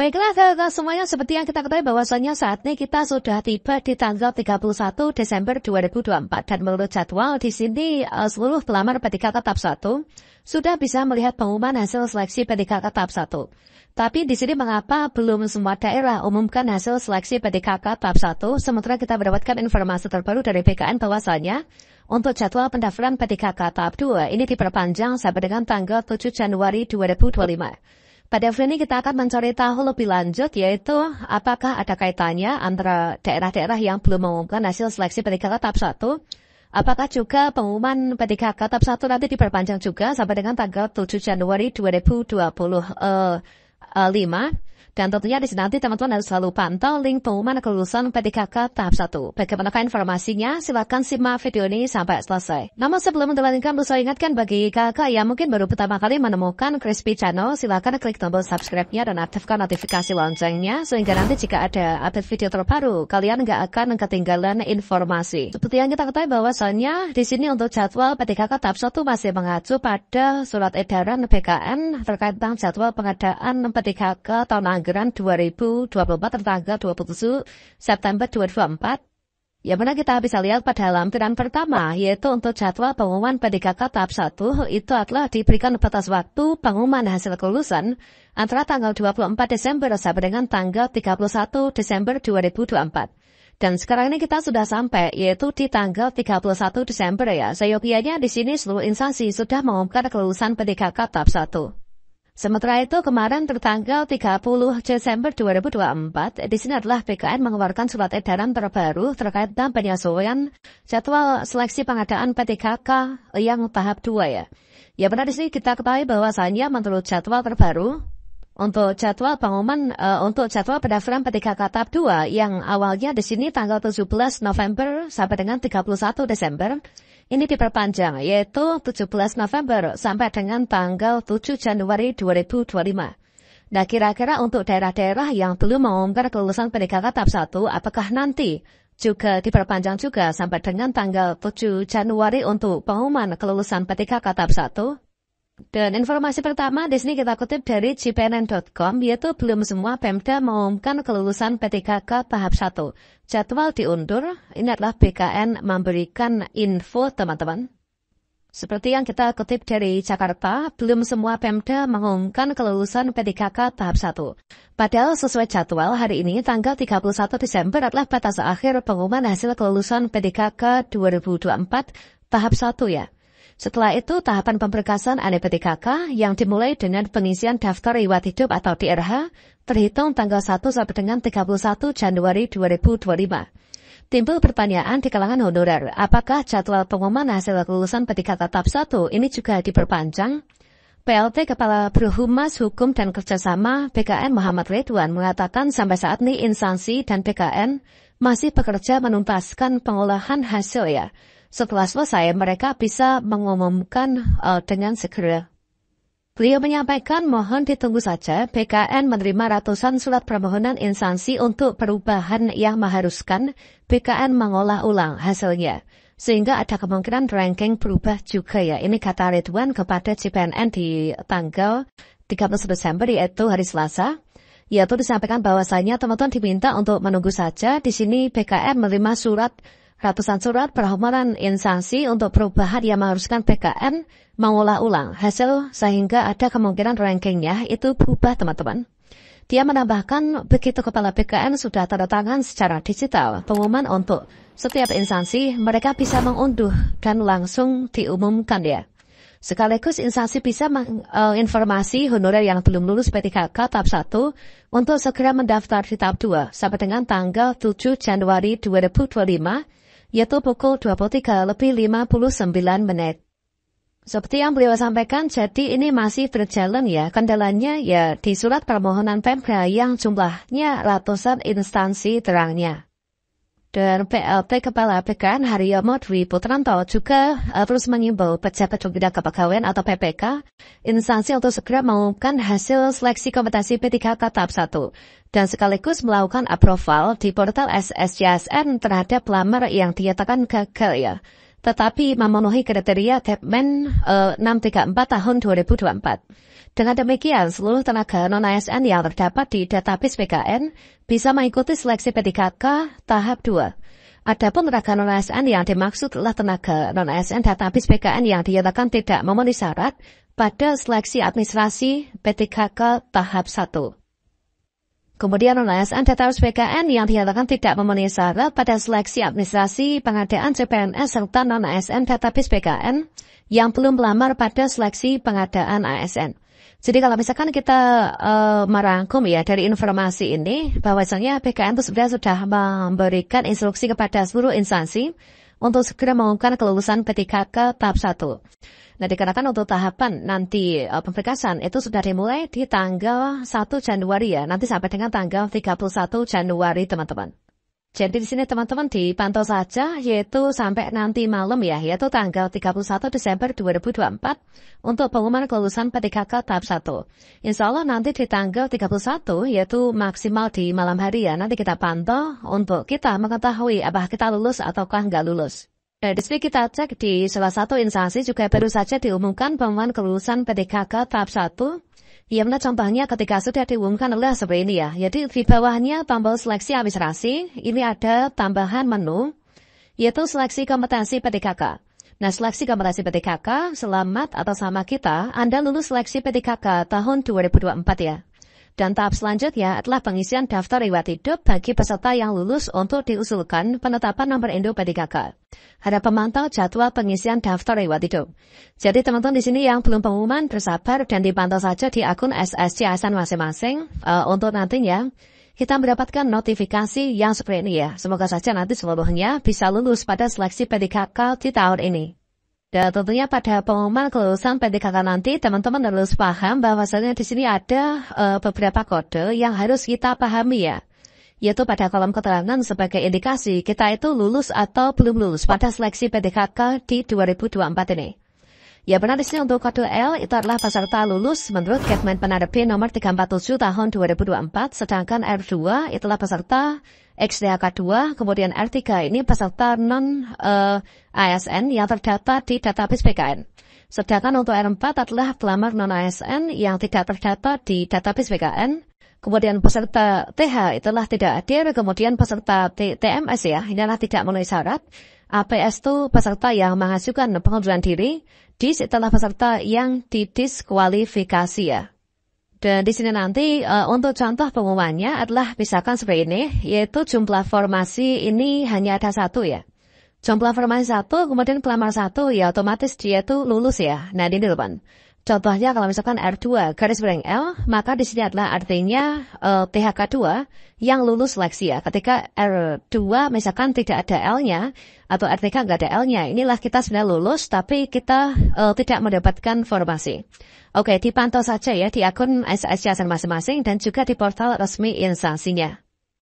Baiklah kakak semuanya, seperti yang kita ketahui bahwasannya saat ini kita sudah tiba di tanggal 31 Desember 2024 dan menurut jadwal di sini seluruh pelamar PTKK tahap 1 sudah bisa melihat pengumuman hasil seleksi PTKK tahap 1. Tapi di sini mengapa belum semua daerah umumkan hasil seleksi PTKK tahap 1 sementara kita mendapatkan informasi terbaru dari BKN bahwasannya untuk jadwal pendaftaran PTKK tahap 2 ini diperpanjang sampai dengan tanggal 7 Januari 2025. Pada video ini kita akan mencari tahu lebih lanjut yaitu apakah ada kaitannya antara daerah-daerah yang belum mengumumkan hasil seleksi PTKK tahap 1. Apakah juga pengumuman PTKK tahap 1 nanti diperpanjang juga sampai dengan tanggal 7 Januari 2025. Dan tentunya di sini nanti teman-teman harus selalu pantau link pengumuman kelulusan PTKK tahap 1. Bagaimanakah informasinya? Silakan simak video ini sampai selesai. Namun sebelum melanjutkan, perlu saya ingatkan bagi kakak yang mungkin baru pertama kali menemukan Crispy Channel, silakan klik tombol subscribe-nya dan aktifkan notifikasi loncengnya sehingga nanti jika ada update video terbaru, kalian nggak akan ketinggalan informasi. Seperti yang kita ketahui bahwasannya di sini untuk jadwal PTKK tahap 1 masih mengacu pada surat edaran BKN terkait tentang jadwal pengadaan PTKK tahun anggaran 2024 tertanggal 27 September 2024. Yang mana kita bisa lihat pada lampiran pertama yaitu untuk jadwal pengumuman PTKK tahap 1 itu adalah diberikan batas waktu pengumuman hasil kelulusan antara tanggal 24 Desember sampai dengan tanggal 31 Desember 2024. Dan sekarang ini kita sudah sampai yaitu di tanggal 31 Desember ya. Seyogianya di sini seluruh instansi sudah mengumumkan kelulusan PTKK tahap 1. Sementara itu kemarin tertanggal 30 Desember 2024, di sini adalah BKN mengeluarkan surat edaran terbaru terkait dengan penyesuaian jadwal seleksi pengadaan PTKK yang tahap 2 ya. Ya benar di sini kita ketahui bahwasannya menurut jadwal terbaru untuk jadwal pengumuman untuk jadwal pendaftaran PTKK tahap 2 yang awalnya di sini tanggal 17 November sampai dengan 31 Desember. Ini diperpanjang, yaitu 17 November sampai dengan tanggal 7 Januari 2025. Nah, kira-kira untuk daerah-daerah yang belum mengumumkan kelulusan PTKK tahap 1, apakah nanti juga diperpanjang juga sampai dengan tanggal 7 Januari untuk pengumuman kelulusan PTKK tahap 1? Dan informasi pertama di sini kita kutip dari cpnn.com yaitu belum semua Pemda mengumumkan kelulusan PTKK tahap 1. Jadwal diundur, ini adalah BKN memberikan info teman-teman. Seperti yang kita kutip dari Jakarta, belum semua Pemda mengumumkan kelulusan PTKK tahap 1. Padahal sesuai jadwal hari ini tanggal 31 Desember adalah batas akhir pengumuman hasil kelulusan PTKK 2024 tahap 1 ya. Setelah itu, tahapan pemberkasan PTKK yang dimulai dengan pengisian daftar riwayat hidup atau DRH terhitung tanggal 1 sampai dengan 31 Januari 2025. Timbul pertanyaan di kalangan honorer, apakah jadwal pengumuman hasil kelulusan PTKK tahap 1 ini juga diperpanjang? PLT Kepala Birohumas Hukum dan Kerjasama BKN Muhammad Ridwan mengatakan sampai saat ini instansi dan BKN masih bekerja menuntaskan pengolahan hasil ya. Setelah selesai, mereka bisa mengumumkan dengan segera. Beliau menyampaikan mohon ditunggu saja, BKN menerima ratusan surat permohonan instansi untuk perubahan yang mengharuskan BKN mengolah ulang hasilnya. Sehingga ada kemungkinan ranking berubah juga ya. Ini kata Ridwan kepada CPNN di tanggal 30 Desember yaitu hari Selasa. Yaitu disampaikan bahwasanya teman-teman diminta untuk menunggu saja. Di sini BKN menerima ratusan surat permohonan instansi untuk perubahan yang mengharuskan BKN mengolah ulang hasil sehingga ada kemungkinan rankingnya itu berubah teman-teman. Dia menambahkan begitu Kepala BKN sudah tanda tangan secara digital pengumuman untuk setiap instansi mereka bisa mengunduh dan langsung diumumkan ya. Sekaligus instansi bisa menginformasi honorer yang belum lulus PTKK tahap 1 untuk segera mendaftar di tahap 2 sampai dengan tanggal 7 Januari 2025 yaitu pukul 23:59. Seperti yang beliau sampaikan, jadi ini masih berjalan ya. Kendalanya ya di surat permohonan Pemda yang jumlahnya ratusan instansi terangnya. Dan PLT Kepala BKN Haryomo Dwi Putranto juga terus mengimbau pejabat pembina kepegawaian atau PPK instansi untuk segera mengumumkan hasil seleksi kompetensi PTKK tahap 1 dan sekaligus melakukan approval di portal SSJSN terhadap pelamar yang dinyatakan gagal ya. tetapi memenuhi kriteria Kepmen 634 tahun 2024. Dengan demikian, seluruh tenaga non-ASN yang terdapat di database PKN bisa mengikuti seleksi P3K tahap 2. Adapun tenaga non-ASN yang dimaksud adalah tenaga non-ASN database PKN yang dinyatakan tidak memenuhi syarat pada seleksi administrasi P3K tahap 1. Kemudian non-ASN database PKN yang dinyatakan tidak memenuhi syarat pada seleksi administrasi pengadaan CPNS serta non-ASN database PKN yang belum melamar pada seleksi pengadaan ASN. Jadi kalau misalkan kita merangkum ya dari informasi ini, bahwasanya PKN itu sebenarnya sudah memberikan instruksi kepada seluruh instansi untuk segera mengumumkan kelulusan P3K tahap 1. Nah, dikarenakan untuk tahapan nanti pemberkasan itu sudah dimulai di tanggal 1 Januari ya, nanti sampai dengan tanggal 31 Januari teman-teman. Jadi di sini teman-teman dipantau saja, yaitu sampai nanti malam ya, yaitu tanggal 31 Desember 2024 untuk pengumuman kelulusan P3K tahap 1. Insya Allah nanti di tanggal 31, yaitu maksimal di malam hari ya, nanti kita pantau untuk kita mengetahui apakah kita lulus ataukah nggak lulus. Nah, di sini kita cek di salah satu instansi juga baru saja diumumkan pengumuman kelulusan P3K tahap 1. Ya, mana contohnya ketika sudah diumumkan adalah seperti ini ya. Jadi di bawahnya tombol seleksi administrasi, ini ada tambahan menu, yaitu seleksi kompetensi P3K. Nah, seleksi kompetensi P3K, selamat atas nama kita, Anda lulus seleksi P3K tahun 2024 ya. Dan tahap selanjutnya adalah pengisian daftar riwayat hidup bagi peserta yang lulus untuk diusulkan penetapan nomor induk P3K. Ada pemantau jadwal pengisian daftar riwayat hidup. Jadi teman-teman di sini yang belum pengumuman bersabar dan dipantau saja di akun SSC ASN masing-masing untuk nantinya kita mendapatkan notifikasi yang seperti ini ya. Semoga saja nanti seluruhnya bisa lulus pada seleksi P3K di tahun ini. Dan tentunya pada pengumuman kelulusan P3K nanti, teman-teman harus paham bahwasanya di sini ada beberapa kode yang harus kita pahami ya. Yaitu pada kolom keterangan sebagai indikasi kita itu lulus atau belum lulus pada seleksi P3K di 2024 ini. Ya benar di sini untuk kode L itu adalah peserta lulus menurut Kepmen Penerbit nomor 347 tahun 2024, sedangkan R2 itulah peserta XDHK 2, kemudian R3 ini peserta non-ASN yang terdata di database PKN. Sedangkan untuk R4 adalah pelamar non-ASN yang tidak terdata di database PKN. Kemudian peserta TH itulah tidak hadir, kemudian peserta TMS ya, ini adalah tidak memenuhi syarat. APS itu peserta yang mengajukan pengunduran diri, DIS itulah peserta yang didiskualifikasi ya. Dan di sini nanti untuk contoh pengumumannya adalah misalkan seperti ini, yaitu jumlah formasi ini hanya ada satu ya. Jumlah formasi satu, kemudian pelamar satu, ya otomatis dia itu lulus ya. Nah ini depan. Contohnya kalau misalkan R2 garis miring L, maka di sini adalah artinya THK2 yang lulus seleksi ya. Ketika R2 misalkan tidak ada L-nya atau R3 nggak ada L-nya, inilah kita sebenarnya lulus tapi kita tidak mendapatkan formasi. Oke, dipantau saja ya di akun SSC masing-masing dan juga di portal resmi instansinya.